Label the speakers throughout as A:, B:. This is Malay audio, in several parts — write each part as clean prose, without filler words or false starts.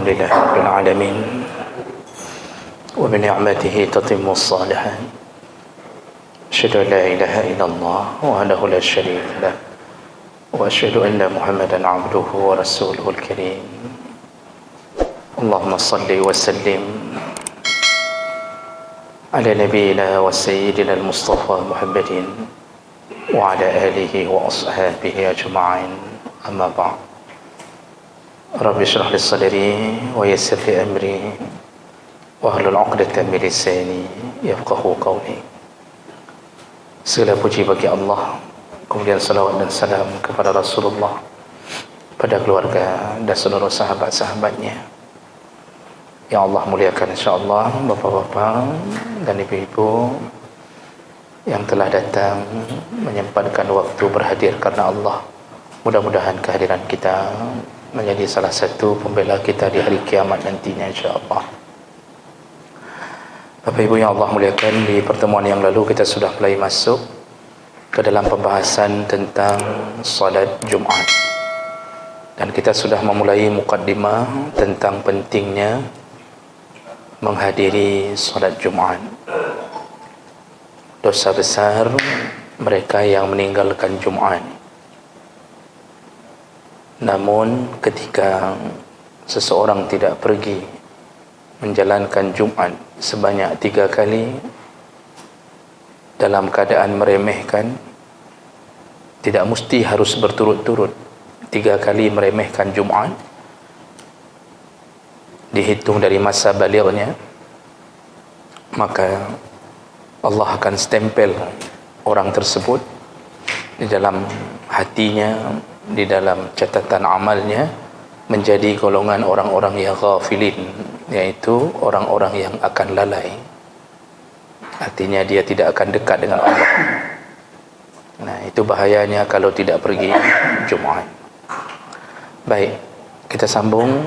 A: لله رب العالمين وبنعمته تتم الصالحات أشهد أن لا إله إلا الله وحده لا شريك له وأشهد أن محمدا عبده ورسوله الكريم اللهم صل وسلم على نبينا وسيدنا المصطفى محمد وعلى آله وأصحابه أجمعين أما بعد رب اشرح لي صدري ويسر لي أمري واحلل عقدة من لساني يفقهوا قولي. Segala puji bagi Allah, kemudian salawat dan salam kepada Rasulullah, pada keluarga dan seluruh sahabat-sahabatnya yang Allah muliakan insyaAllah, bapa-bapa dan ibu-ibu yang telah datang menyempatkan waktu berhadir karena Allah. Mudah-mudahan kehadiran kita menjadi salah satu pembela kita di hari kiamat nantinya insyaAllah. Bapak Ibu yang Allah muliakan, di pertemuan yang lalu kita sudah mulai masuk ke dalam pembahasan tentang salat Jumat, dan kita sudah memulai mukaddimah tentang pentingnya menghadiri salat Jumat. Dosa besar mereka yang meninggalkan Jumat. Namun ketika seseorang tidak pergi menjalankan Jumat sebanyak 3 kali dalam keadaan meremehkan, tidak mesti harus berturut-turut 3 kali meremehkan Jumat, dihitung dari masa balighnya, maka Allah akan stempel orang tersebut di dalam hatinya, di dalam catatan amalnya, menjadi golongan orang-orang yang ghafilin, yaitu orang-orang yang akan lalai. Artinya dia tidak akan dekat dengan Allah. Nah, itu bahayanya kalau tidak pergi Jumat. Baik, kita sambung.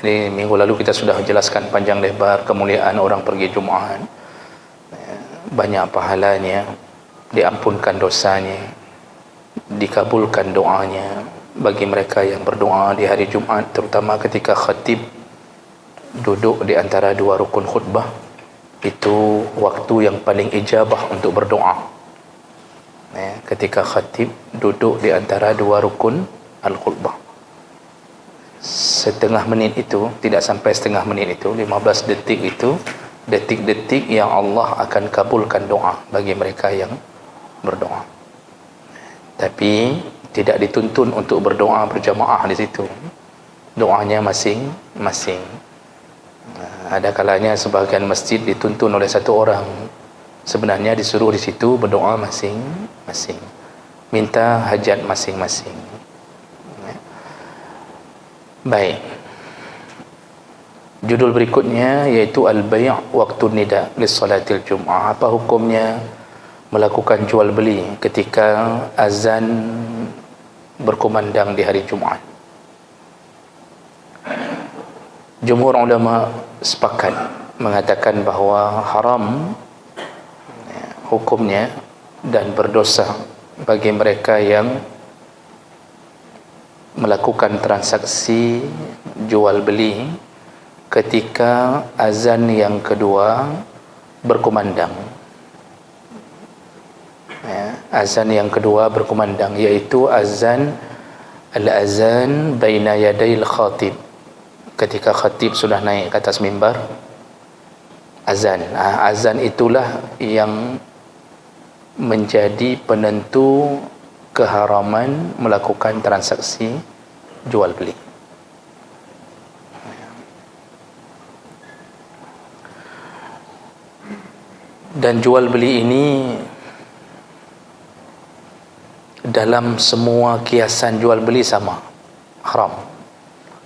A: Jadi minggu lalu kita sudah jelaskan panjang lebar kemuliaan orang pergi Jumat. Banyak pahalanya, diampunkan dosanya, dikabulkan doanya bagi mereka yang berdoa di hari Jumat, terutama ketika khatib duduk di antara 2 rukun khutbah. Itu waktu yang paling ijabah untuk berdoa. Ketika khatib duduk di antara 2 rukun al-khutbah, setengah menit itu, tidak sampai setengah menit itu, 15 detik itu, detik-detik yang Allah akan kabulkan doa bagi mereka yang berdoa. Tapi tidak dituntun untuk berdoa berjamaah di situ. Doanya masing-masing. Ada kalanya sebahagian masjid dituntun oleh 1 orang. Sebenarnya disuruh di situ berdoa masing-masing, minta hajat masing-masing. Baik. Judul berikutnya yaitu al-bai' waktu nida li salatil Jum'ah. Apa hukumnya melakukan jual beli ketika azan berkumandang di hari Jumat? Jumhur ulama sepakat mengatakan bahawa haram hukumnya dan berdosa bagi mereka yang melakukan transaksi jual beli ketika azan yang kedua berkumandang. Azan yang kedua berkumandang, iaitu azan al-azan baina yadayil khatib. Ketika khatib sudah naik ke atas mimbar, azan. Azan itulah yang menjadi penentu keharaman melakukan transaksi jual beli. Dan jual beli ini dalam semua kiasan jual beli sama, haram.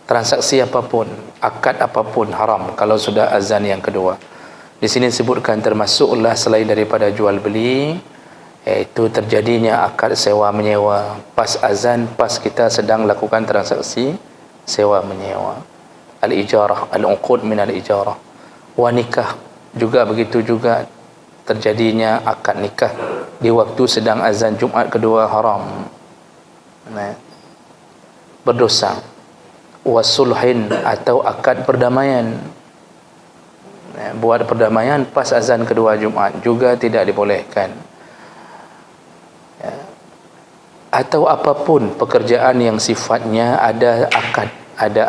A: Transaksi apapun, akad apapun haram kalau sudah azan yang kedua. Di sini disebutkan termasuklah selain daripada jual beli, iaitu terjadinya akad sewa menyewa pas azan, pas kita sedang lakukan transaksi sewa menyewa, al-ijarah, al-uqud min al-ijarah. Wa nikah juga begitu juga, terjadinya akad nikah di waktu sedang azan Jumat kedua haram, berdosa. wasulhin atau akad perdamaian. Buat perdamaian pas azan kedua Jumaat juga tidak dibolehkan. Atau apapun pekerjaan yang sifatnya ada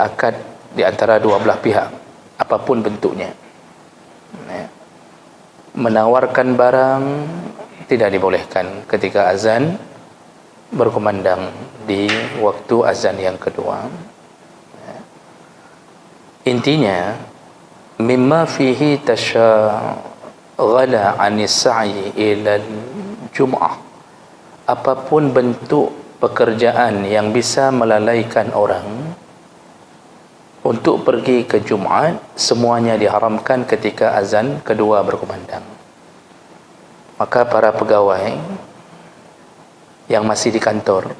A: akad di antara dua belah pihak, apapun bentuknya. Menawarkan barang tidak dibolehkan ketika azan berkumandang di waktu azan yang kedua. Intinya, mimma fihi tashaghala 'anis sa'i ila al-jum'ah, apapun bentuk pekerjaan yang bisa melalaikan orang untuk pergi ke Jumaat, semuanya diharamkan ketika azan kedua berkumandang. Maka para pegawai yang masih di kantor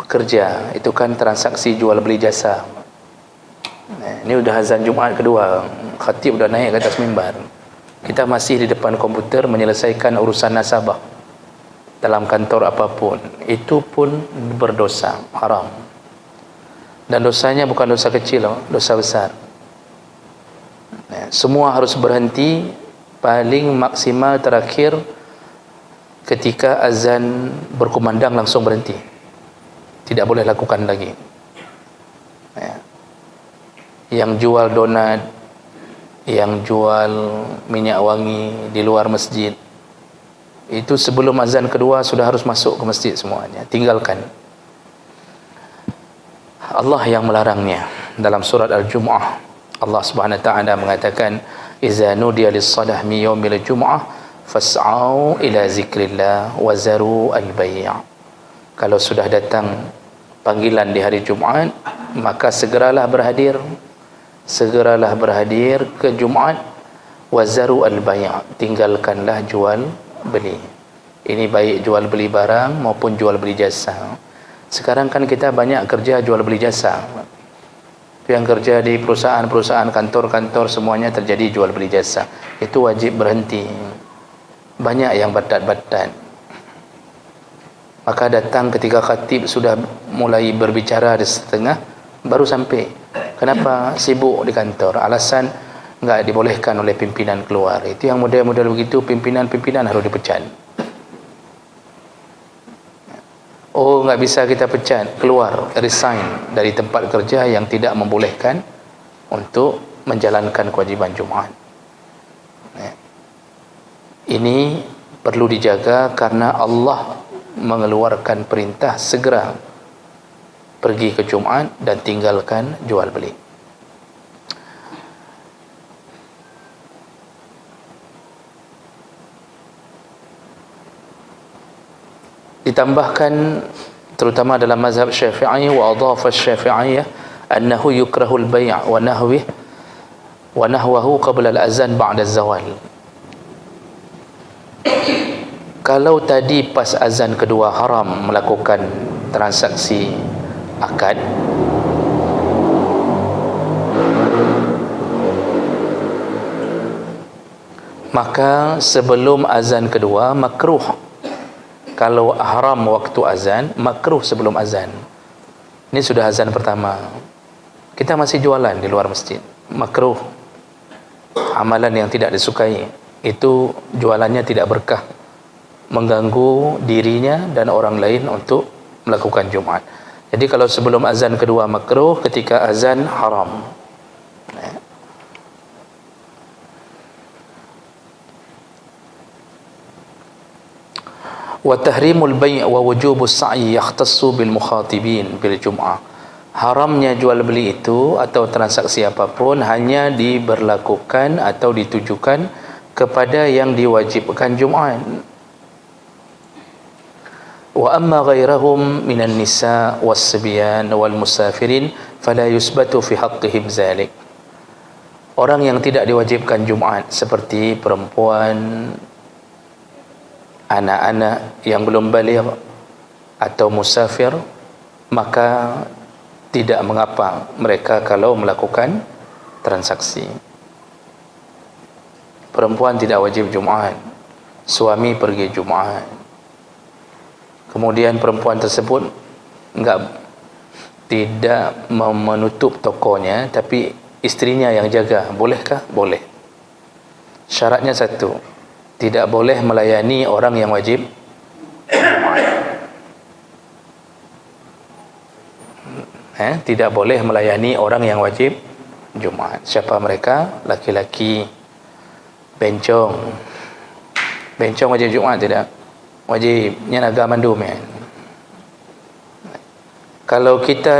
A: bekerja, itu kan transaksi jual beli jasa. Ini udah azan Jumaat kedua, khatib udah naik ke atas mimbar, kita masih di depan komputer menyelesaikan urusan nasabah dalam kantor apapun, itu pun berdosa, haram. Dan dosanya bukan dosa kecil, dosa besar. Semua harus berhenti paling maksimal terakhir ketika azan berkumandang, langsung berhenti, tidak boleh lakukan lagi. Yang jual donat, yang jual minyak wangi di luar masjid, itu sebelum azan kedua sudah harus masuk ke masjid semuanya, tinggalkan. Allah yang melarangnya. Dalam surat Al-Jumu'ah, Allah Subhanahu wa taala mengatakan, "Iza nudiya lis-shalah min yaumil jumu'ah fas'au ila zikrillah wa zaru al-bai'." Kalau sudah datang panggilan di hari Jumaat, maka segeralah berhadir ke Jumaat, wa zaru al-bai', tinggalkanlah jual beli. Ini baik jual beli barang maupun jual beli jasa. Sekarang kan kita banyak kerja jual beli jasa. Yang kerja di perusahaan-perusahaan, kantor-kantor, semuanya terjadi jual beli jasa. Itu wajib berhenti. Banyak yang batat-batat. Maka datang ketika khatib sudah mulai berbicara di setengah, baru sampai. Kenapa? Sibuk di kantor. Alasan enggak dibolehkan oleh pimpinan keluar. Itu yang model-model begitu, pimpinan harus dipecat. Oh, enggak bisa kita pecat, keluar, resign dari tempat kerja yang tidak membolehkan untuk menjalankan kewajiban Jumaat. Ini perlu dijaga karena Allah mengeluarkan perintah segera pergi ke Jumaat dan tinggalkan jual beli. Ditambahkan terutama dalam mazhab Syafi'i, wa adhafa Syafi'iyah annahu yukrahul bai' wa nahwahu qabla al-azan ba'da az-zawal. Kalau tadi pas azan kedua haram melakukan transaksi akad, maka sebelum azan kedua makruh. Kalau haram waktu azan, makruh sebelum azan. Ini sudah azan pertama, kita masih jualan di luar masjid, makruh. Amalan yang tidak disukai, itu jualannya tidak berkah, mengganggu dirinya dan orang lain untuk melakukan Jumat. Jadi kalau sebelum azan kedua makruh, ketika azan haram. Wa tahrimul bai' wa wujubus sa'i yakhtassu bil mukhatibin bil jum'ah. Haramnya jual beli itu atau transaksi apapun hanya diberlakukan atau ditujukan kepada yang diwajibkan Jumaat. Wa amma ghairahum minan nisa was sibyan wal musafirin fala yusbatu fi haqqihim zalik. Orang yang tidak diwajibkan Jumaat seperti perempuan, anak-anak yang belum baligh atau musafir, maka tidak mengapa mereka kalau melakukan transaksi. Perempuan tidak wajib Jumaat, suami pergi Jumaat, kemudian perempuan tersebut enggak tidak menutup tokonya, tapi istrinya yang jaga, bolehkah? Boleh. Syaratnya satu, tidak boleh melayani orang yang wajib tidak boleh melayani orang yang wajib Jumaat. Siapa mereka? Laki-laki bencong. Bencong wajib Jumaat tidak? Wajibnya naga mandum ya. Kalau kita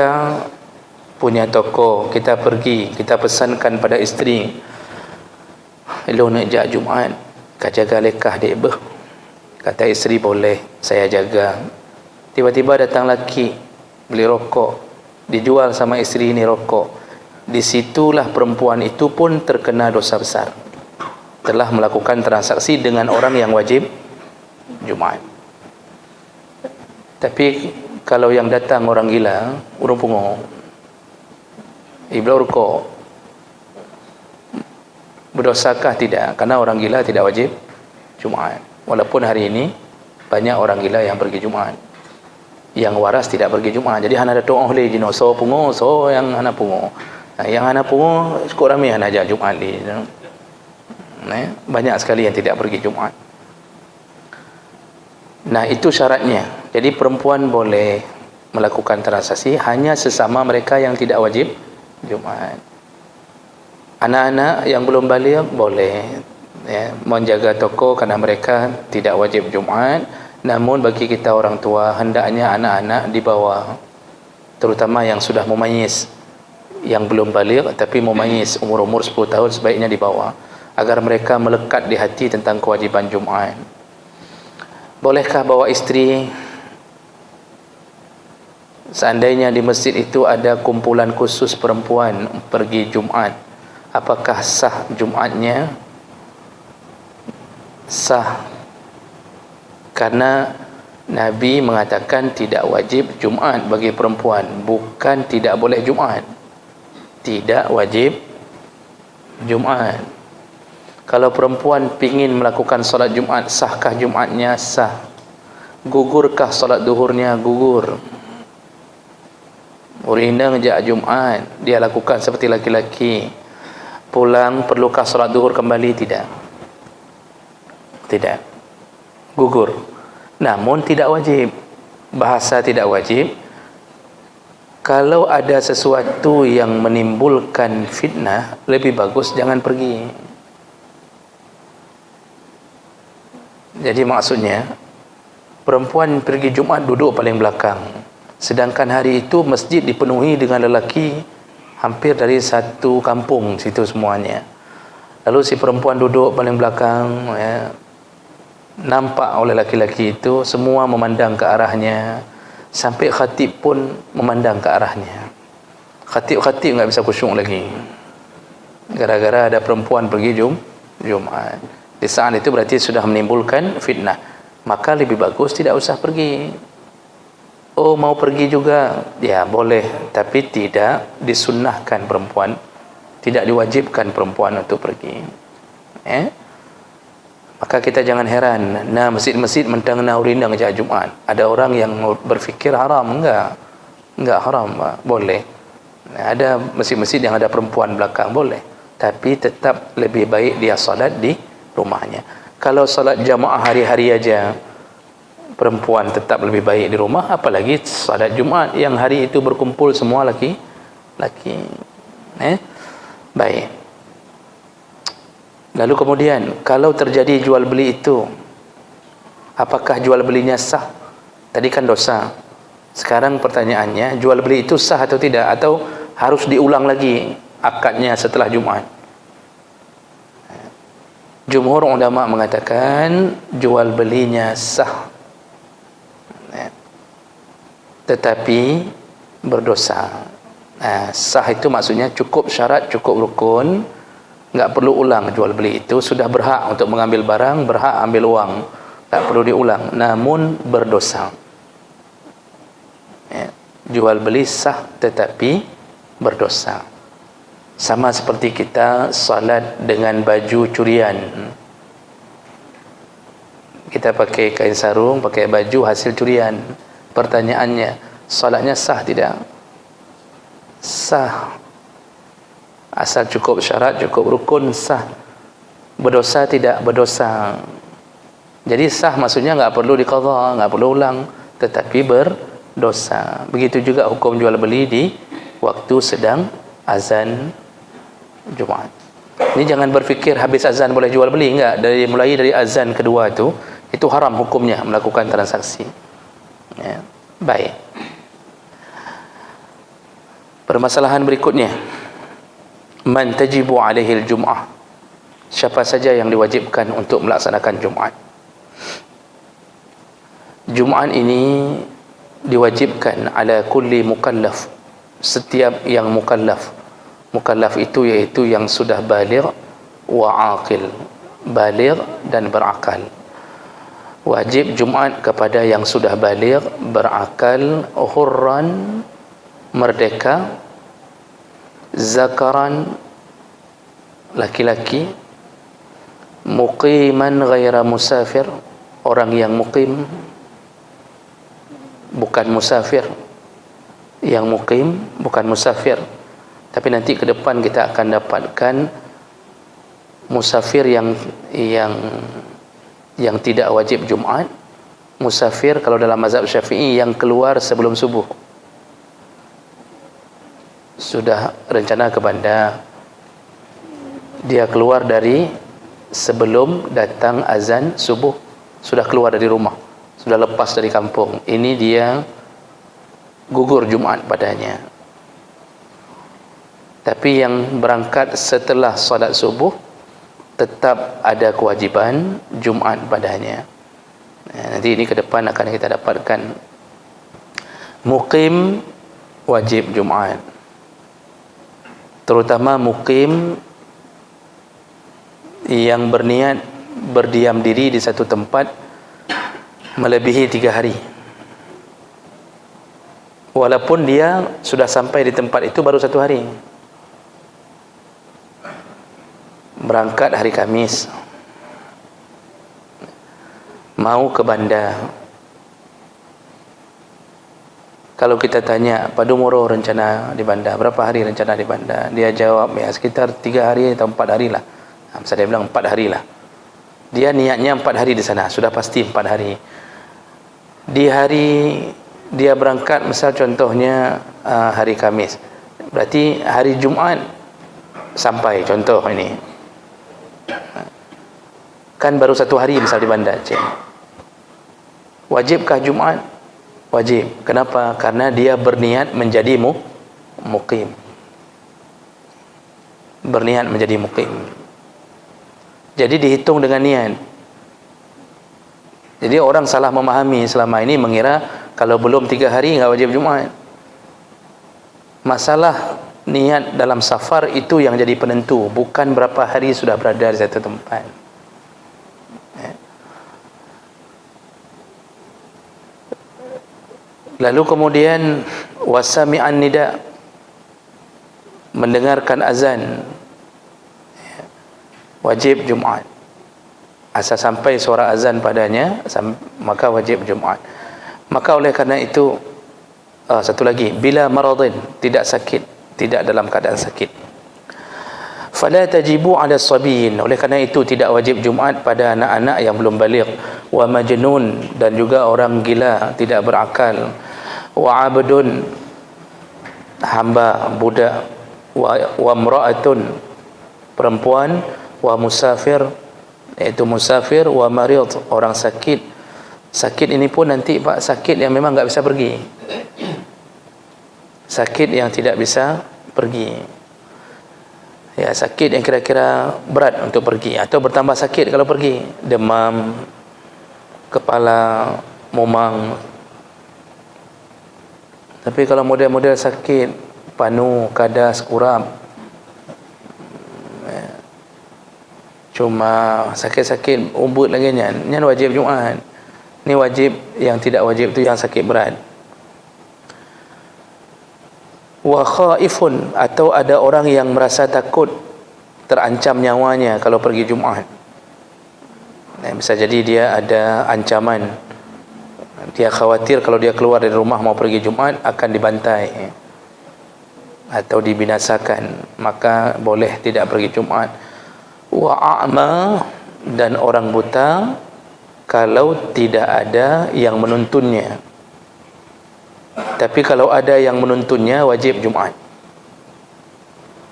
A: punya toko, kita pergi, kita pesankan pada isteri, "Hello nak jak Jumaat, kau jaga lekah dek beh." Kata isteri, "Boleh, saya jaga." Tiba-tiba datang laki beli rokok, dijual sama isteri ini rokok. Disitulah perempuan itu pun terkena dosa besar, telah melakukan transaksi dengan orang yang wajib Jumaat. Tapi kalau yang datang orang gila, urung pungo, iblau rokok, berdosakah? Tidak, karena orang gila tidak wajib Jumaat. Walaupun hari ini banyak orang gila yang pergi Jumaat, yang waras tidak pergi Jumaat. Jadi hana datuk oleh jino so pungo, so yang hana pungo, yang hana pungo cukup ramai hana ajak Jumaat li. Banyak sekali yang tidak pergi Jumaat. Nah, itu syaratnya. Jadi perempuan boleh melakukan transaksi hanya sesama mereka yang tidak wajib Jumaat. Anak-anak yang belum baligh boleh menjaga toko kerana mereka tidak wajib Jumaat. Namun bagi kita orang tua, hendaknya anak-anak dibawa, terutama yang sudah mumayyiz, yang belum baligh tapi mumayyiz, umur-umur 10 tahun, sebaiknya dibawa agar mereka melekat di hati tentang kewajiban Jumaat. Bolehkah bawa isteri? Seandainya di masjid itu ada kumpulan khusus perempuan pergi Jumaat, apakah sah Jumaatnya? Sah, karena Nabi mengatakan tidak wajib Jumaat bagi perempuan, bukan tidak boleh Jumaat. Tidak wajib Jumaat. Kalau perempuan pingin melakukan solat Jumaat, sahkah Jumaatnya? Sah. Gugurkah solat duhurnya? Gugur. Urindang jak Jumaat, dia lakukan seperti laki-laki. Pulang, perlukah solat duhur kembali? Tidak. Tidak. Gugur. Namun tidak wajib. Bahasa tidak wajib, kalau ada sesuatu yang menimbulkan fitnah, lebih bagus jangan pergi. Jadi maksudnya, perempuan pergi Jumaat duduk paling belakang, sedangkan hari itu masjid dipenuhi dengan lelaki hampir dari satu kampung situ semuanya. Lalu si perempuan duduk paling belakang, nampak oleh laki-laki itu, semua memandang ke arahnya, sampai khatib pun memandang ke arahnya. Khatib enggak bisa khusyuk lagi gara-gara ada perempuan pergi Jumaat. Di saat itu berarti sudah menimbulkan fitnah, maka lebih bagus tidak usah pergi. Oh, mau pergi juga, ya boleh, tapi tidak disunnahkan perempuan, tidak diwajibkan perempuan untuk pergi. Maka kita jangan heran, nah masjid-masjid mentang naurindang ajak Jumaat. Ada orang yang berfikir haram. Enggak haram, boleh. Ada masjid-masjid yang ada perempuan belakang, boleh, tapi tetap lebih baik dia salat di rumahnya. Kalau salat jamaah hari-hari aja, perempuan tetap lebih baik di rumah, apalagi salat Jumaat yang hari itu berkumpul semua laki. Baik. Lalu kemudian, kalau terjadi jual beli itu, apakah jual belinya sah? Tadi kan dosa. Sekarang pertanyaannya, jual beli itu sah atau tidak? Atau harus diulang lagi akadnya setelah Jumaat? Jumhur ulama mengatakan jual belinya sah, tetapi berdosa. Sah itu maksudnya cukup syarat, cukup rukun, enggak perlu ulang jual beli itu. Sudah berhak untuk mengambil barang, berhak ambil uang, tak perlu diulang, namun berdosa. Jual beli sah tetapi berdosa. Sama seperti kita salat dengan baju curian. Kita pakai kain sarung, pakai baju hasil curian. Pertanyaannya, salatnya sah tidak? sah. Asal cukup syarat, cukup rukun, sah. Berdosa tidak berdosa. Jadi sah maksudnya enggak perlu diqadha, enggak perlu ulang, tetapi berdosa. Begitu juga hukum jual beli di waktu sedang azan Jumaat. Ini jangan berfikir habis azan boleh jual beli, enggak. Mulai dari azan kedua itu haram hukumnya melakukan transaksi. Ya. Baik. Permasalahan berikutnya, man tajibu alaihi al-jum'ah. Siapa saja yang diwajibkan untuk melaksanakan Jumaat? Jumaat ini diwajibkan ala kulli mukallaf, setiap yang mukallaf. Mukallaf itu iaitu yang sudah baligh wa aqil, baligh dan berakal. Wajib Jumaat kepada yang sudah baligh, berakal, hurran, merdeka, zakaran, laki-laki, muqiman ghaira musafir, orang yang muqim bukan musafir, yang muqim bukan musafir. Tapi nanti ke depan kita akan dapatkan musafir yang tidak wajib Jumaat. Musafir kalau dalam mazhab Syafi'i yang keluar sebelum subuh, sudah rencana ke bandar, dia keluar dari sebelum datang azan subuh, sudah keluar dari rumah, sudah lepas dari kampung, ini dia gugur Jumaat padanya. Tapi yang berangkat setelah solat subuh tetap ada kewajiban Jumaat padanya. Nanti ini ke depan akan kita dapatkan muqim wajib Jumaat, terutama muqim yang berniat berdiam diri di satu tempat melebihi 3 hari, walaupun dia sudah sampai di tempat itu baru 1 hari. Berangkat hari Kamis, mau ke bandar. Kalau kita tanya, Pak Dumoro rencana di bandar, berapa hari rencana di bandar? Dia jawab, ya sekitar 3 hari atau 4 hari lah. Misalnya dia bilang 4 hari lah. Dia niatnya 4 hari di sana, sudah pasti 4 hari. Di hari dia berangkat, misal contohnya hari Kamis, berarti hari Jumaat sampai, contoh ini kan baru 1 hari misal di bandar Aceh. Wajibkah Jumaat? Wajib. Kenapa? Karena dia berniat menjadi muqim. Berniat menjadi muqim. Jadi dihitung dengan niat. Jadi orang salah memahami selama ini, mengira kalau belum 3 hari enggak wajib Jumaat. Masalah niat dalam safar itu yang jadi penentu, bukan berapa hari sudah berada di satu tempat. Lalu kemudian wasami'an nida, mendengarkan azan, wajib Jumaat. Asal sampai suara azan padanya, maka wajib Jumaat. Maka oleh kerana itu, satu lagi, bila maradin, tidak sakit, tidak dalam keadaan sakit. Fala tajibu 'ala sabiyin, oleh kerana itu tidak wajib Jumaat pada anak-anak yang belum baligh, wa majnun, dan juga orang gila, tidak berakal, wa 'abdun, hamba, budak, wa imra'atun, perempuan, wa musafir, iaitu musafir, wa marid, orang sakit. Sakit ini pun nanti Pak, sakit yang memang enggak bisa pergi, sakit yang tidak bisa pergi, ya, sakit yang kira-kira berat untuk pergi, atau bertambah sakit kalau pergi, demam, kepala, mumang. Tapi kalau model-model sakit panu, kadas, kurap, cuma sakit-sakit umbut lagi nyan wajib Jumaat. Ini wajib, yang tidak wajib itu yang sakit berat. Wa khaifun, atau ada orang yang merasa takut, terancam nyawanya kalau pergi Jumaat. Bisa jadi dia ada ancaman, dia khawatir kalau dia keluar dari rumah mau pergi Jumaat akan dibantai. atau dibinasakan, maka boleh tidak pergi Jumaat. Wa a'ma, dan orang buta kalau tidak ada yang menuntunnya. Tapi kalau ada yang menuntunnya, wajib Jumaat.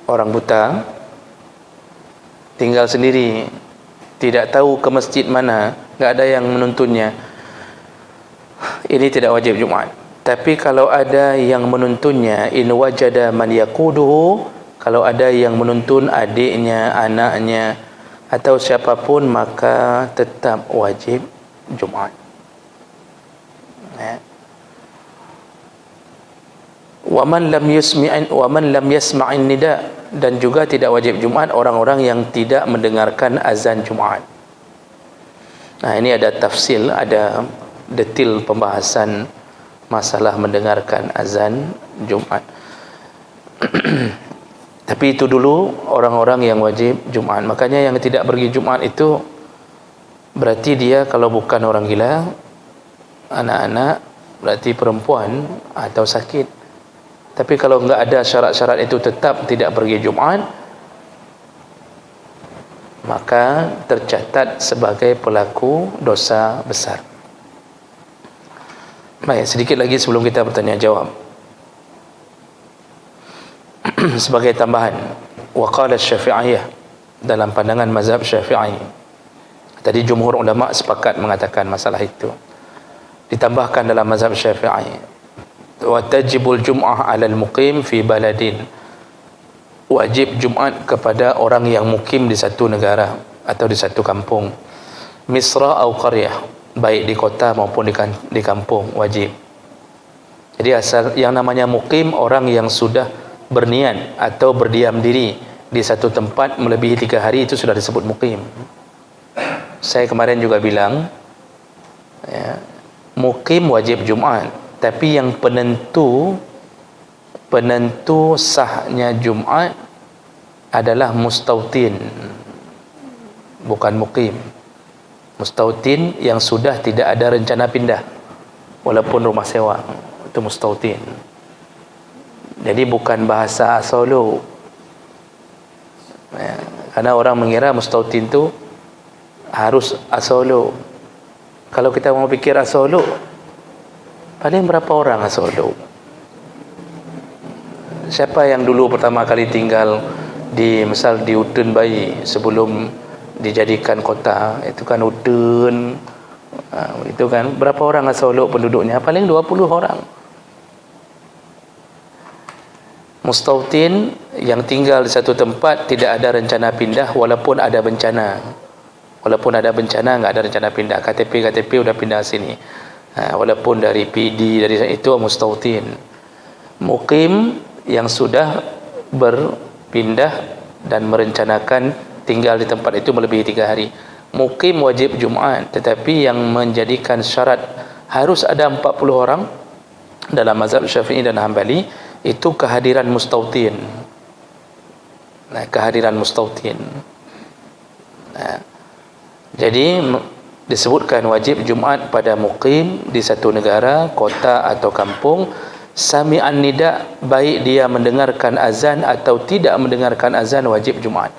A: Orang buta tinggal sendiri, tidak tahu ke masjid mana, enggak ada yang menuntunnya, ini tidak wajib Jumaat. Tapi kalau ada yang menuntunnya, in wajada man yaquduhu, kalau ada yang menuntun adiknya, anaknya, atau siapapun, maka tetap wajib Jumaat. Wa man lam yasma'in nida, dan juga tidak wajib Jumaat orang-orang yang tidak mendengarkan azan Jumaat. Nah, ini ada tafsil, ada detil pembahasan masalah mendengarkan azan Jumaat. Tapi itu dulu orang-orang yang wajib Jumaat. Makanya yang tidak pergi Jumaat itu berarti dia kalau bukan orang gila, anak-anak, berarti perempuan atau sakit. Tapi kalau enggak ada syarat-syarat itu tetap tidak pergi Jumaat, maka tercatat sebagai pelaku dosa besar. Baik, sedikit lagi sebelum kita bertanya jawab. Sebagai tambahan, waqala Syafi'iyah, dalam pandangan mazhab Syafi'i, tadi jumhur ulama sepakat mengatakan masalah itu. Ditambahkan dalam mazhab Syafi'i, wa tajibul jum'ah 'alal muqim fi baladin, wajib Jumaat kepada orang yang mukim di satu negara atau di satu kampung, misra atau qaryah, baik di kota maupun di kampung, wajib. Jadi asal yang namanya mukim, orang yang sudah berniat atau berdiam diri di satu tempat melebihi 3 hari, itu sudah disebut mukim. Saya kemarin juga bilang, ya, mukim wajib Jumaat, tapi yang penentu sahnya Jumaat adalah mustautin, bukan mukim. Mustautin yang sudah tidak ada rencana pindah walaupun rumah sewa, itu mustautin. Jadi bukan bahasa asolo, ya, karena orang mengira mustautin itu harus asolo. Kalau kita mau pikir asolo, paling berapa orang asolo? Siapa yang dulu pertama kali tinggal di Udun Bayi sebelum dijadikan kota, itu kan Udun, itu kan berapa orang Solo penduduknya? Paling 20 orang. Mustautin yang tinggal di satu tempat, tidak ada rencana pindah walaupun ada bencana. Walaupun ada bencana, enggak ada rencana pindah. KTP udah pindah sini. Walaupun dari PD, dari itu mustautin. Mukim yang sudah berpindah dan merencanakan tinggal di tempat itu melebihi 3 hari. Mukim wajib Jumaat, tetapi yang menjadikan syarat harus ada 40 orang dalam mazhab Syafi'i dan Hambali itu kehadiran mustautin. Nah, kehadiran mustautin. Nah, jadi disebutkan wajib Jumaat pada mukim di satu negara, kota atau kampung, sami'an nida, baik dia mendengarkan azan atau tidak mendengarkan azan, wajib Jumaat.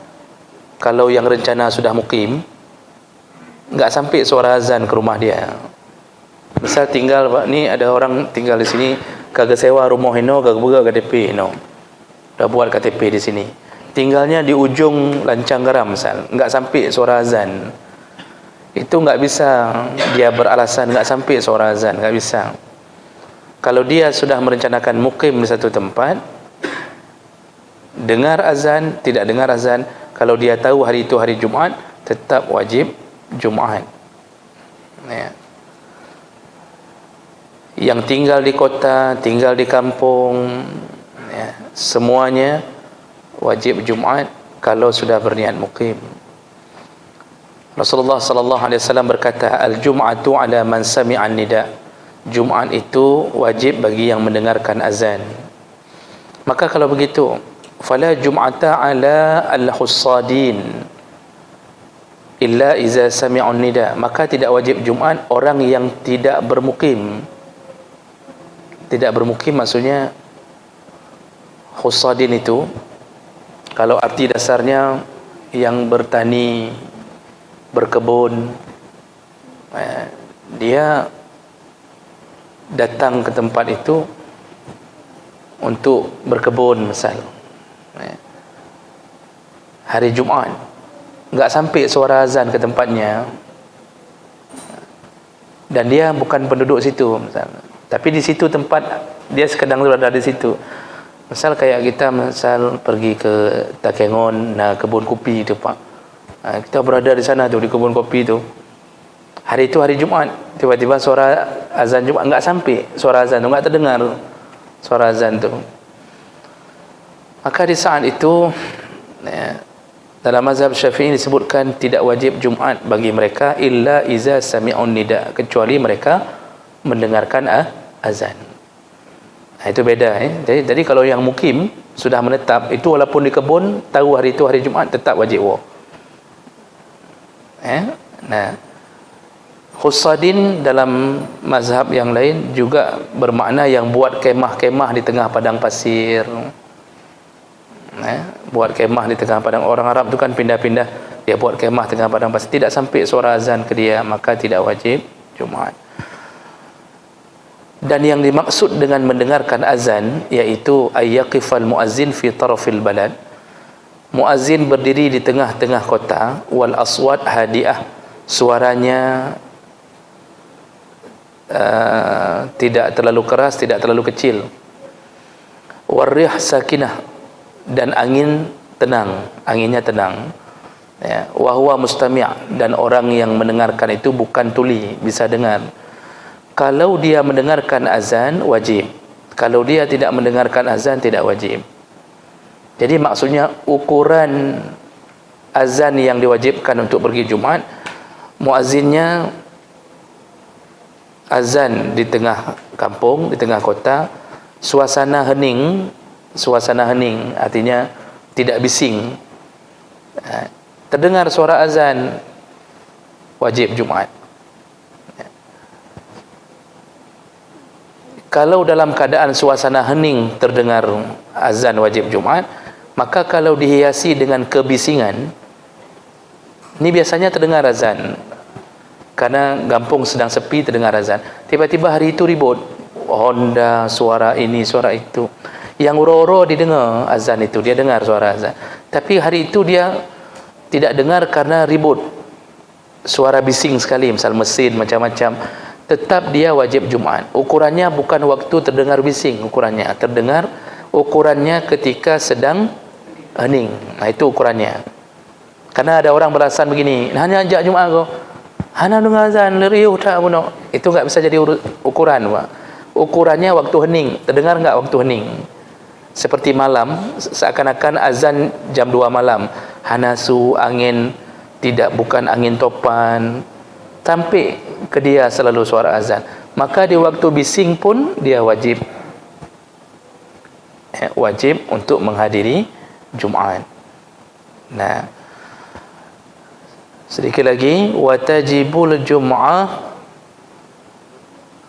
A: Kalau yang rencana sudah mukim, enggak sampai suara azan ke rumah dia. Misal tinggal, Pak, ni ada orang tinggal di sini, kagak sewa rumah ini, kagak buka KTP ini, dah buat KTP di sini. Tinggalnya di ujung Lancang Garam, misal, enggak sampai suara azan. Itu enggak bisa dia beralasan enggak sampai suara azan, enggak bisa. Kalau dia sudah merencanakan mukim di satu tempat, dengar azan, tidak dengar azan, kalau dia tahu hari itu hari Jumaat, tetap wajib Jumaat. Ya. Yang tinggal di kota, tinggal di kampung, ya, semuanya wajib Jumaat kalau sudah berniat mukim. Rasulullah sallallahu alaihi wasallam berkata, al-jum'atu ala man sami'an nida. Jumaat itu wajib bagi yang mendengarkan azan. Maka kalau begitu, fala jum'ata ala al-hussadin illa iza sami'un nida. Maka tidak wajib Jumaat orang yang tidak bermukim. Tidak bermukim maksudnya Khussadin itu kalau arti dasarnya yang bertani, berkebun, dia datang ke tempat itu untuk berkebun misal. Hari Jumaat enggak sampai suara azan ke tempatnya, dan dia bukan penduduk situ misal, tapi di situ tempat dia sekadang berada di situ. Misal kayak kita misal pergi ke Takengon, nah kebun kopi tu Pak. Kita berada di sana tu, di kebun kopi tu. Hari itu hari Jumaat, tiba-tiba suara azan Jumaat enggak sampai, suara azan tu enggak terdengar suara azan tu. Maka di saat itu dalam mazhab Syafi'i disebutkan tidak wajib Jumaat bagi mereka illa iza sami'un nida, kecuali mereka mendengarkan azan. Itu beda. Jadi kalau yang mukim sudah menetap, itu walaupun di kebun tahu hari itu hari Jumaat, tetap wajib Nah, Khussadin dalam mazhab yang lain juga bermakna yang buat kemah-kemah di tengah padang pasir. Buat kemah di tengah padang. Orang Arab tu kan pindah-pindah, dia buat kemah tengah padang pasir, tidak sampai suara azan ke dia, maka tidak wajib Jumaat. Dan yang dimaksud dengan mendengarkan azan iaitu ayyaqifal muazzin fi tarafil balad, muazzin berdiri di tengah-tengah kota, wal aswat hadiah, suaranya tidak terlalu keras, tidak terlalu kecil, warrih sakinah, dan angin tenang, anginnya tenang, wa huwa mustami', dan orang yang mendengarkan itu bukan tuli, bisa dengar. Kalau dia mendengarkan azan wajib, kalau dia tidak mendengarkan azan tidak wajib. Jadi maksudnya ukuran azan yang diwajibkan untuk pergi Jumaat, muazzinnya azan di tengah kampung, di tengah kota, suasana hening artinya tidak bising, terdengar suara azan, wajib Jumaat. Kalau dalam keadaan suasana hening terdengar azan, wajib Jumaat. Maka kalau dihiasi dengan kebisingan, ini biasanya terdengar azan karena kampung sedang sepi, terdengar azan. Tiba-tiba hari itu ribut, Honda, suara ini, suara itu. Yang uro-uro didengar azan itu, dia dengar suara azan. Tapi hari itu dia tidak dengar karena ribut, suara bising sekali, misal mesin macam-macam, tetap dia wajib Jumaat. Ukurannya bukan waktu terdengar bising, ukurannya ketika sedang hening. Nah, itu ukurannya. Karena ada orang beralasan begini, hanya ajak Jumaat kau, hana dengar azan leriuh tak guna. Itu enggak bisa jadi ukuran, Pak. Ukurannya waktu hening, terdengar enggak waktu hening. Seperti malam, seakan-akan azan jam 2 malam, hanasu, angin, bukan angin topan, sampai ke dia selalu suara azan. Maka di waktu bising pun dia wajib untuk menghadiri Jumaat. Nah, sedikit lagi, watajibul jum'ah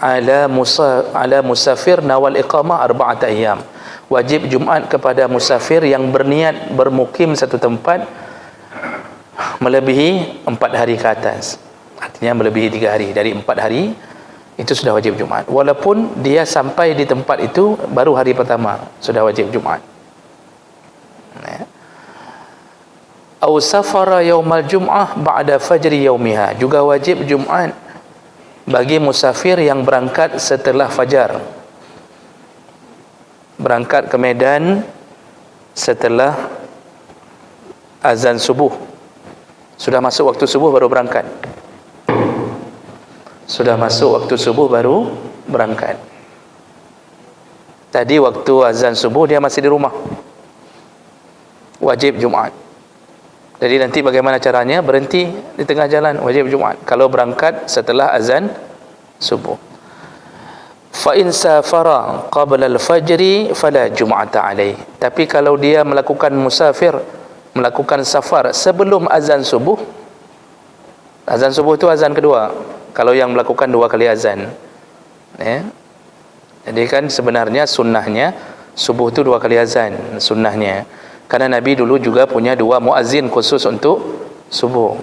A: ala musafir nawal iqamah 4 ayyam. Wajib Jumaat kepada musafir yang berniat bermukim satu tempat melebihi 4 hari ke atas. Artinya melebihi 3 hari. Dari 4 hari itu sudah wajib Jumaat. Walaupun dia sampai di tempat itu baru hari pertama, sudah wajib Jumaat. Au safara yaumal jum'ah ba'da fajri yaumiha. Juga wajib Jumaat bagi musafir yang berangkat setelah fajar. Berangkat ke Medan setelah azan subuh. Sudah masuk waktu subuh baru berangkat. Sudah masuk waktu subuh baru berangkat. Tadi waktu azan subuh dia masih di rumah, wajib Jumaat. Jadi nanti bagaimana caranya? Berhenti di tengah jalan, wajib Jumaat. Kalau berangkat setelah azan subuh. Fa in safara qabla al-fajri fala jum'ata alaih. Tapi kalau dia melakukan melakukan safar sebelum azan subuh itu azan kedua. Kalau yang melakukan 2 kali azan, jadi kan sebenarnya sunnahnya Subuh tu 2 kali azan sunnahnya. Karena Nabi dulu juga punya 2 muazzin khusus untuk subuh.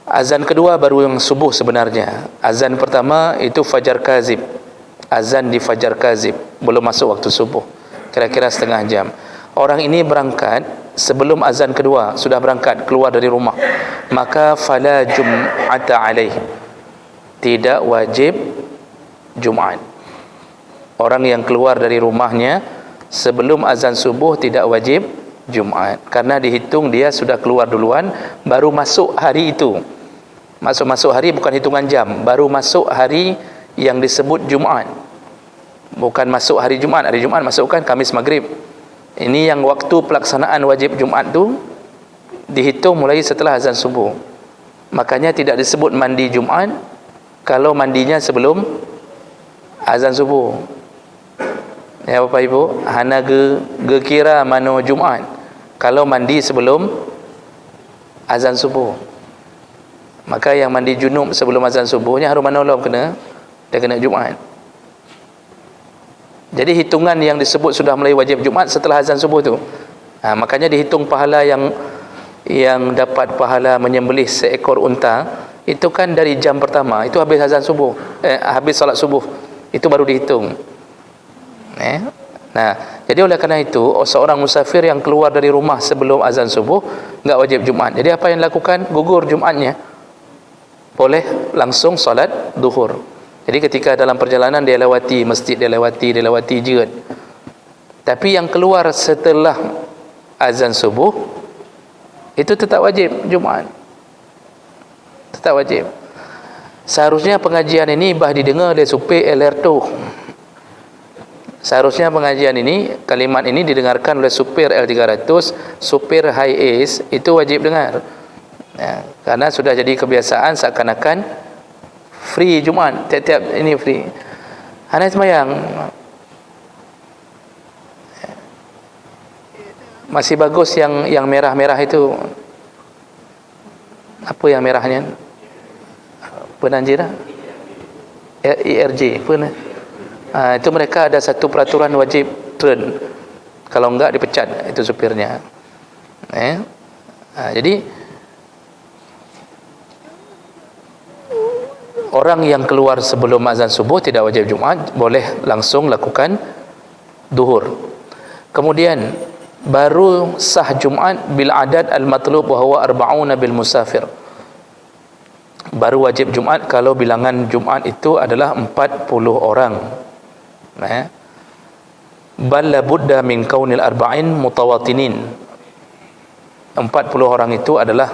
A: Azan kedua baru yang subuh sebenarnya. Azan pertama itu fajar kazib. Azan di fajar kazib, belum masuk waktu subuh, kira-kira setengah jam. Orang ini berangkat sebelum azan kedua, sudah berangkat keluar dari rumah, maka fala jum'ata alaih, tidak wajib Jumat. Orang yang keluar dari rumahnya sebelum azan subuh tidak wajib Jumat, karena dihitung dia sudah keluar duluan, baru masuk hari itu. Masuk hari bukan hitungan jam, baru masuk hari yang disebut Jumat. Bukan masuk hari Jumat. Hari Jumat masukkan Khamis Maghrib. Ini yang waktu pelaksanaan wajib Jumat tu dihitung mulai setelah azan subuh. Makanya tidak disebut mandi Jumat kalau mandinya sebelum azan subuh. Ya Bapak Ibu, hana ge kira mano Jumat kalau mandi sebelum azan subuh. Maka yang mandi junub sebelum azan subuhnya harus manolom dia kena Jumat. Jadi hitungan yang disebut sudah mulai wajib Jumat setelah azan subuh tu. Makanya dihitung pahala yang dapat pahala menyembelih seekor unta itu kan dari jam pertama, itu habis azan subuh, habis salat subuh, itu baru dihitung. Nah, jadi oleh kerana itu seorang musafir yang keluar dari rumah sebelum azan subuh enggak wajib Jumat. Jadi apa yang dilakukan? Gugur Jumatnya. Boleh langsung solat duhur. Jadi ketika dalam perjalanan dia lewati masjid, dia lewati jihad. Tapi yang keluar setelah azan subuh itu tetap wajib Jumat. Tetap wajib. Seharusnya pengajian ini didengar oleh supir L200. Seharusnya pengajian ini, kalimat ini didengarkan oleh supir L300, supir High Ace, itu wajib dengar. Ya, karena sudah jadi kebiasaan seakan-akan free Jumat, tiap-tiap ini free. Hanya semayang. Masih bagus yang merah-merah itu. Apa yang merahnya? Penanjira? IRJ. Itu mereka ada satu peraturan wajib turn. Kalau enggak dipecat itu supirnya. Jadi orang yang keluar sebelum azan subuh tidak wajib Jumat, boleh langsung lakukan duhur. Kemudian baru sah Jumat bil adad al matlub wa huwa 40 bil musafir. Baru wajib Jumat kalau bilangan Jumat itu adalah 40 orang. Bal la budda min kaunil arba'in mutawatinin. 40 orang itu adalah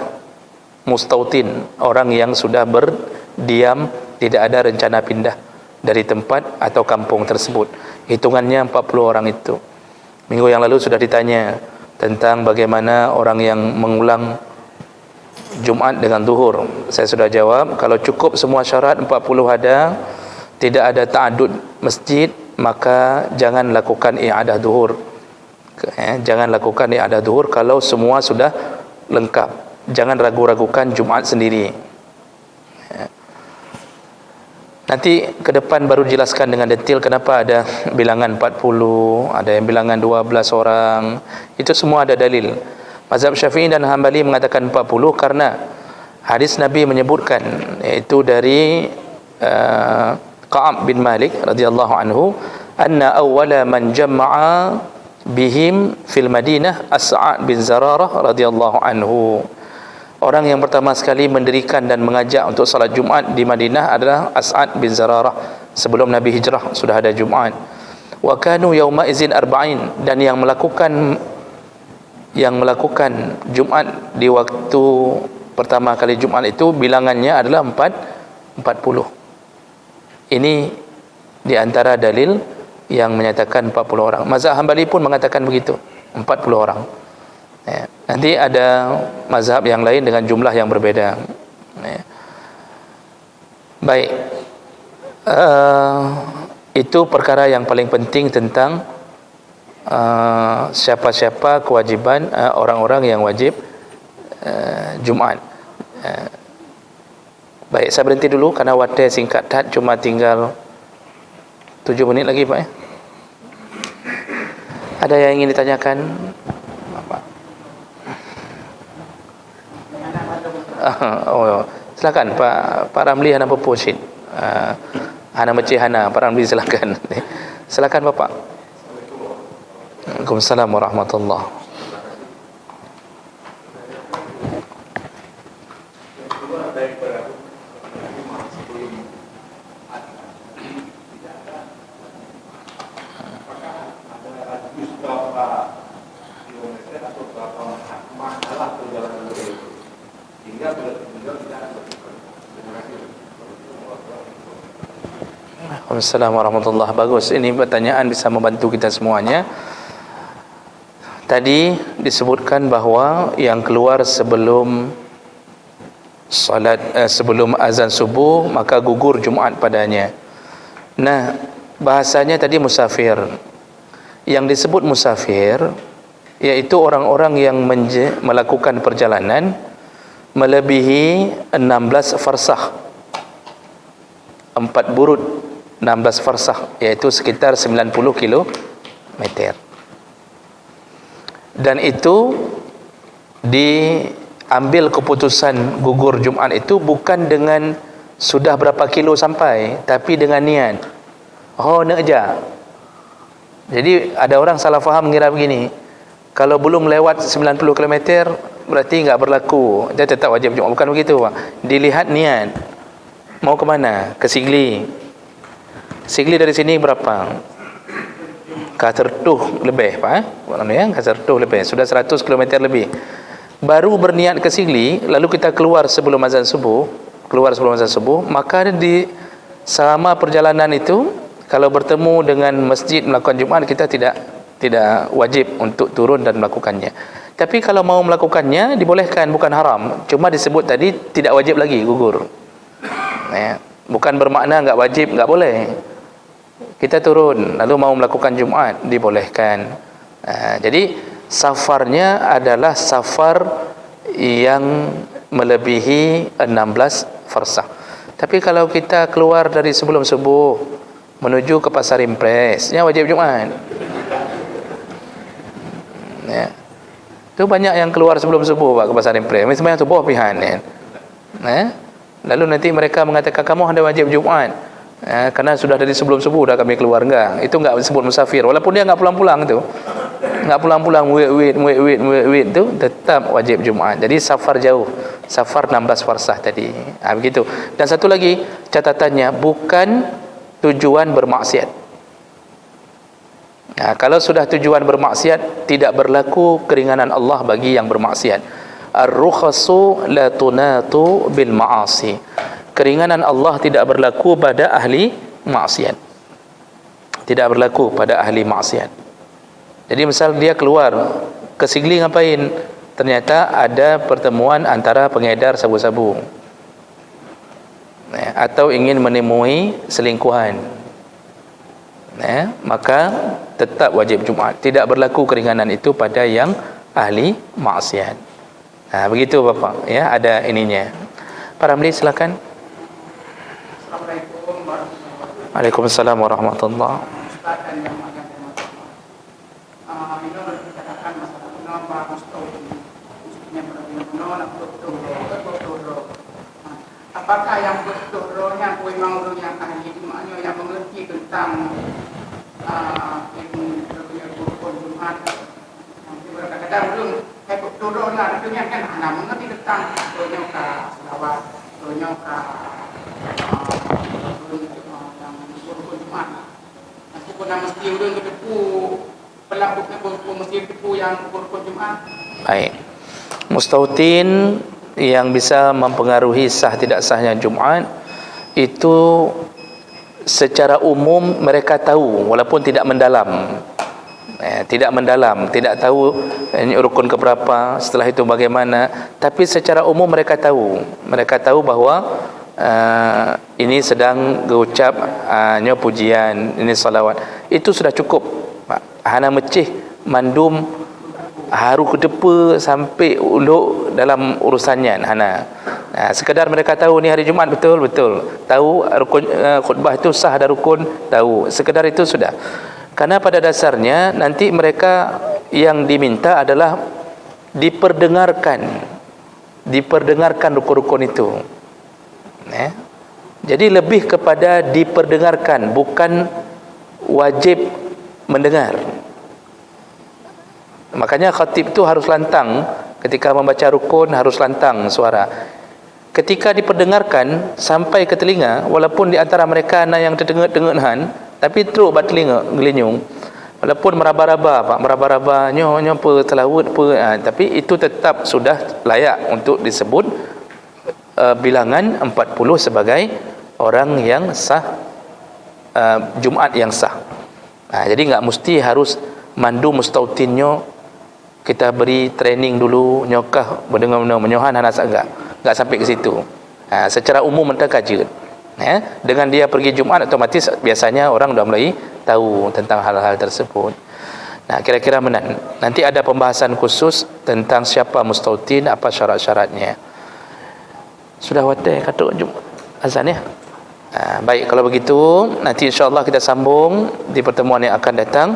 A: mustautin, orang yang sudah berdiam, tidak ada rencana pindah dari tempat atau kampung tersebut. Hitungannya 40 orang itu. Minggu yang lalu sudah ditanya tentang bagaimana orang yang mengulang Jumat dengan zuhur. Saya sudah jawab, kalau cukup semua syarat 40 ada, tidak ada ta'adud masjid, maka jangan lakukan i'adah zuhur. Jangan lakukan i'adah zuhur kalau semua sudah lengkap. Jangan ragu-ragukan Jumat sendiri. Nanti ke depan baru dijelaskan dengan detail kenapa ada bilangan 40, ada yang bilangan 12 orang. Itu semua ada dalil. Mazhab Syafi'i dan Hambali mengatakan 40 karena hadis Nabi menyebutkan, yaitu dari Ka'ab bin Malik radhiyallahu anhu, anna awwala man jama'a bihim fil Madinah As'ad bin Zararah radhiyallahu anhu. Orang yang pertama sekali mendirikan dan mengajak untuk salat Jumat di Madinah adalah As'ad bin Zararah. Sebelum Nabi hijrah sudah ada Jumat. Wa kanu yauma izin arba'in, dan yang melakukan Jumat di waktu pertama kali Jumat itu bilangannya adalah 40. Ini di antara dalil yang menyatakan 40 orang. Mazhab Hambali pun mengatakan begitu, 40 orang. Nanti ada mazhab yang lain dengan jumlah yang berbeda. Baik, itu perkara yang paling penting tentang siapa-siapa kewajiban orang-orang yang wajib Jumat. Baik, saya berhenti dulu karena waktu singkat, cuma tinggal 7 menit lagi Pak. Ada yang ingin ditanyakan? Apa? Oh, silakan Pak Ramli Hana Poposit. Hana Mecih Hana, Pak Ramli silakan. Silakan Bapak. Waalaikumsalam warahmatullahi. Assalamualaikum warahmatullahi wabarakatuh. Bagus, ini pertanyaan bisa membantu kita semuanya. Tadi disebutkan bahawa yang keluar sebelum salat sebelum azan subuh maka gugur Jumaat padanya. Nah, bahasanya tadi musafir. Yang disebut musafir iaitu orang-orang yang melakukan perjalanan melebihi 16 farsakh, 4 burud 16 farsakh, iaitu sekitar 90 kilometer. Dan itu diambil keputusan gugur Jumaat itu bukan dengan sudah berapa kilo sampai, tapi dengan niat. Oh, nak aja. Jadi ada orang salah faham mengira begini, kalau belum lewat 90 kilometer berarti enggak berlaku, dia tetap wajib Jumaat. Bukan begitu, Pak. Dilihat niat. Mau ke mana? Ke Sigli. Sigli dari sini berapa? Kasertuh lebih, Pak. Kasertuh lebih, sudah 100 km lebih. Baru berniat ke Sigli, lalu kita keluar sebelum azan subuh, maka di selama perjalanan itu kalau bertemu dengan masjid melakukan Jumaat, kita tidak wajib untuk turun dan melakukannya. Tapi kalau mau melakukannya dibolehkan, bukan haram. Cuma disebut tadi tidak wajib lagi, gugur. Ya, bukan bermakna enggak wajib, enggak boleh. Kita turun lalu mau melakukan Jumaat, dibolehkan. Jadi safarnya adalah safar yang melebihi 16 farsakh. Tapi kalau kita keluar dari sebelum subuh menuju ke Pasar Impres, ya wajib Jumaat. Ya. Itu banyak yang keluar sebelum subuh, Pak, ke Pasar Impres. Sebenarnya subuh pihan, ya. Lalu nanti mereka mengatakan kamu ada wajib Jumaat. Karena sudah dari sebelum subuh dah kami keluar. Enggak, itu enggak disebut musafir. Walaupun dia enggak pulang-pulang itu, enggak pulang-pulang, wait itu tetap wajib Jumaat. Jadi safar jauh, safar 16 farsakh tadi. Begitu. Dan satu lagi catatannya, bukan tujuan bermaksiat. Kalau sudah tujuan bermaksiat, tidak berlaku keringanan Allah bagi yang bermaksiat. Ar-rukhasu la tunatu bil ma'asi. Keringanan Allah tidak berlaku pada ahli maksiat. Tidak berlaku pada ahli maksiat. Jadi misal dia keluar ke Sigli ngapain? Ternyata ada pertemuan antara pengedar sabu-sabu, atau ingin menemui selingkuhan, maka tetap wajib Jumaat. Tidak berlaku keringanan itu pada yang ahli maksiat. Begitu Bapak, ya, ada ininya. Pak Ramli silakan.
B: Assalamualaikum warahmatullahi wabarakatuh.
A: Waalaikumsalam warahmatullahi.
B: Ustaz dan yang menurut dikatakan masalah kenapa mestinya benar-benar betul. Apakah yang betul-betulnya memang orang yang ahli Jumatnya yang mengerti tentang ilmu rukun Jumat? Nanti berkata-kata belum betul-betulnya artinya kan anak mengerti tentang betulnya ke selawat, betulnya ke mesti ulun ketepu pelakuknya mesti ketepu yang rukun Jumat.
A: Baik. Mustautin yang bisa mempengaruhi sah tidak sahnya Jumaat itu secara umum mereka tahu walaupun tidak mendalam. Tidak tahu ini rukun keberapa, setelah itu bagaimana, tapi secara umum mereka tahu bahawa ini sedang berucap pujian, ini salawat. Itu sudah cukup, Pak. Hana mecih mandum haru kedepa sampai uluk dalam urusannya hana. Sekadar mereka tahu ni hari Jumaat, betul tahu rukun khutbah itu sah ada rukun, tahu sekadar itu sudah. Karena pada dasarnya nanti mereka yang diminta adalah diperdengarkan rukun-rukun itu. Jadi lebih kepada diperdengarkan, bukan wajib mendengar. Makanya khatib tu harus lantang ketika membaca rukun, harus lantang suara. Ketika diperdengarkan sampai ke telinga, walaupun di antara mereka ada yang terdengar-dengarhan, tapi teruk bat telinga ngelinyung, walaupun meraba-raba nyo telawut tapi itu tetap sudah layak untuk disebut bilangan 40 sebagai orang yang sah, Jumaat yang sah. Jadi enggak mesti harus mandu mustautinnya kita beri training dulu nyokah berdengar menyohan anak enggak sampai ke situ. Secara umum mentah kaji. Dengan dia pergi Jumaat otomatis biasanya orang dah mulai tahu tentang hal-hal tersebut. Kira-kira menan. Nanti ada pembahasan khusus tentang siapa mustautin, apa syarat-syaratnya. Sudah watai kata azan ya. Baik, kalau begitu nanti insya-Allah kita sambung di pertemuan yang akan datang.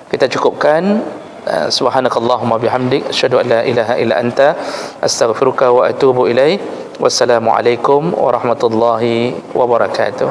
A: Kita cukupkan. Subhanakallahumma bihamdik asyhadu an la ilaha illa anta astaghfiruka wa atubu ilaik. Wassalamualaikum warahmatullahi wabarakatuh.